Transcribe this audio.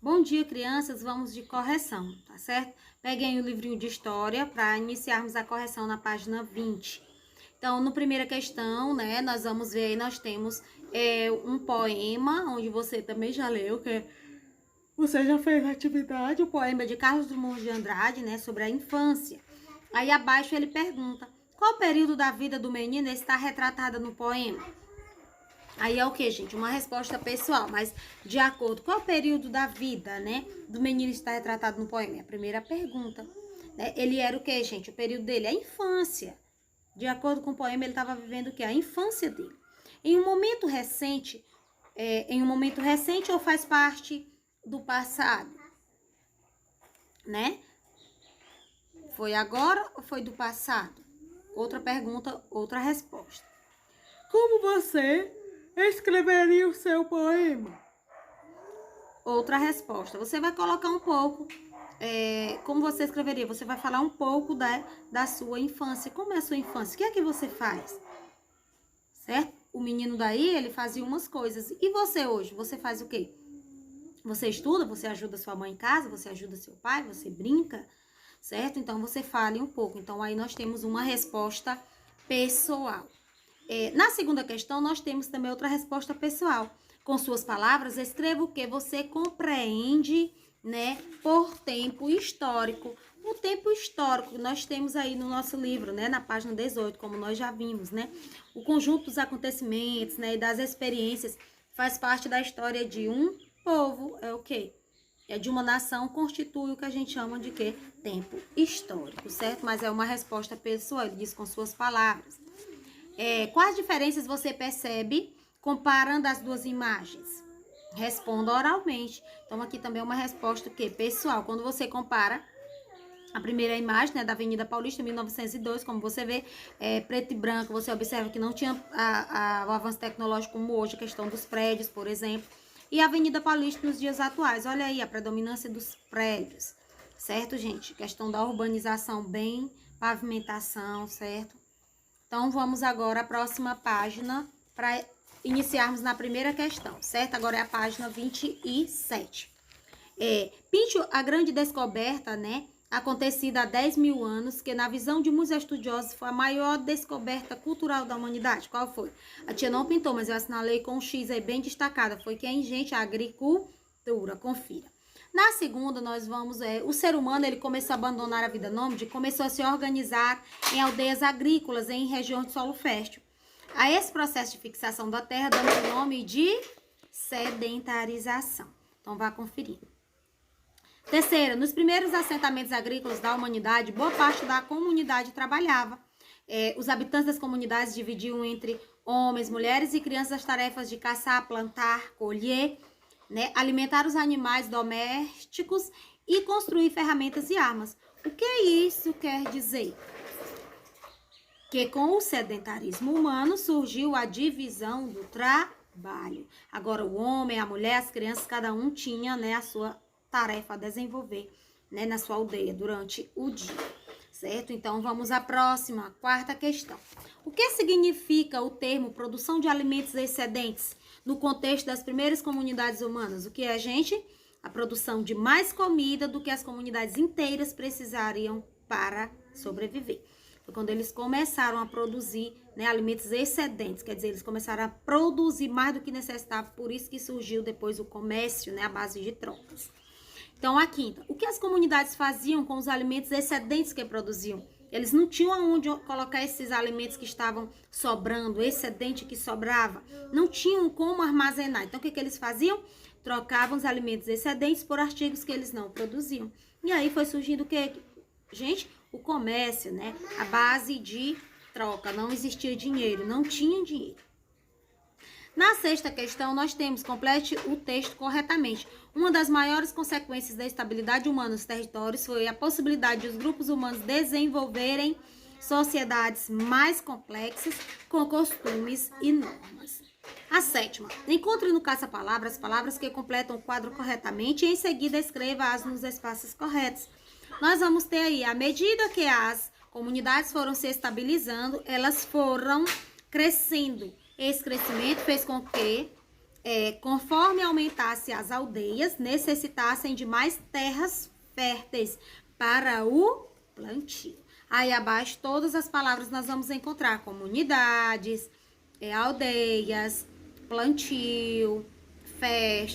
Bom dia, crianças. Vamos de correção, tá certo? Peguem o livrinho de história para iniciarmos a correção na página 20. Então, na primeira questão, né, nós vamos ver aí, nós temos um poema, onde você também já leu, você já fez a atividade, o poema de Carlos Drummond de Andrade, né, sobre a infância. Aí abaixo ele pergunta, qual período da vida do menino está retratada no poema? Aí é o que, gente? Uma resposta pessoal, mas de acordo com o período da vida, né, do menino está retratado no poema? É a primeira pergunta. Né? Ele era o que, gente? O período dele é a infância. De acordo com o poema, ele estava vivendo o que? A infância dele. Em um momento recente, ou faz parte do passado? Né? Foi agora ou foi do passado? Outra pergunta, outra resposta. Como você escreveria o seu poema? Outra resposta. Você vai colocar um pouco, como você escreveria? Você vai falar um pouco da sua infância. Como é a sua infância? O que é que você faz? Certo? O menino daí, ele fazia umas coisas. E você hoje? Você faz o quê? Você estuda? Você ajuda sua mãe em casa? Você ajuda seu pai? Você brinca? Certo? Então, você fale um pouco. Então, aí nós temos uma resposta pessoal. Na segunda questão, nós temos também outra resposta pessoal. Com suas palavras, escreva o que você compreende, né, por tempo histórico. O tempo histórico nós temos aí no nosso livro, né, na página 18, como nós já vimos, né? O conjunto dos acontecimentos, né, e das experiências faz parte da história de um povo. É o quê? É de uma nação, constitui o que a gente chama de quê? Tempo histórico, certo? Mas é uma resposta pessoal, ele diz com suas palavras. Quais diferenças você percebe comparando as duas imagens? Responda oralmente. Então, aqui também é uma resposta que pessoal. Quando você compara a primeira imagem, né, da Avenida Paulista, 1902, como você vê, preto e branco, você observa que não tinha o avanço tecnológico como hoje, a questão dos prédios, por exemplo. E a Avenida Paulista nos dias atuais, olha aí a predominância dos prédios, certo, gente? Questão da urbanização, bem, pavimentação, certo? Então, vamos agora à próxima página para iniciarmos na primeira questão, certo? Agora é a página 27. Pinte a grande descoberta, né, acontecida há 10 mil anos, que na visão de muitos estudiosos foi a maior descoberta cultural da humanidade. Qual foi? A tia não pintou, mas eu assinalei com um X aí bem destacada. Foi quem, gente? A agricultura. Confira. Na segunda, nós vamos... o ser humano, ele começou a abandonar a vida nômade, começou a se organizar em aldeias agrícolas, em regiões de solo fértil. A esse processo de fixação da terra, damos o nome de sedentarização. Então, vá conferir. Terceira, nos primeiros assentamentos agrícolas da humanidade, boa parte da comunidade trabalhava. Os habitantes das comunidades dividiam entre homens, mulheres e crianças as tarefas de caçar, plantar, colher, né, alimentar os animais domésticos e construir ferramentas e armas. O que isso quer dizer? Que com o sedentarismo humano surgiu a divisão do trabalho. Agora o homem, a mulher, as crianças, cada um tinha, né, a sua tarefa a desenvolver, né, na sua aldeia durante o dia, certo? Então vamos à próxima, quarta questão. O que significa o termo produção de alimentos excedentes no contexto das primeiras comunidades humanas? O que é, gente? A produção de mais comida do que as comunidades inteiras precisariam para sobreviver. Foi quando eles começaram a produzir, né, alimentos excedentes, quer dizer, eles começaram a produzir mais do que necessitava, por isso que surgiu depois o comércio, né, à base de trocas. Então, a quinta, o que as comunidades faziam com os alimentos excedentes que produziam? Eles não tinham aonde colocar esses alimentos que estavam sobrando, excedente que sobrava, não tinham como armazenar. Então, o que eles faziam? Trocavam os alimentos excedentes por artigos que eles não produziam. E aí foi surgindo o que? Gente, o comércio, né? A base de troca, não existia dinheiro, não tinha dinheiro. Na sexta questão, nós temos, complete o texto corretamente. Uma das maiores consequências da estabilidade humana nos territórios foi a possibilidade dos grupos humanos desenvolverem sociedades mais complexas, com costumes e normas. A sétima, encontre no caça-palavra as palavras que completam o quadro corretamente e em seguida escreva-as nos espaços corretos. Nós vamos ter aí, à medida que as comunidades foram se estabilizando, elas foram crescendo. Esse crescimento fez com que Conforme aumentasse as aldeias, necessitassem de mais terras férteis para o plantio. Aí abaixo, todas as palavras nós vamos encontrar: comunidades, aldeias, plantio, festa.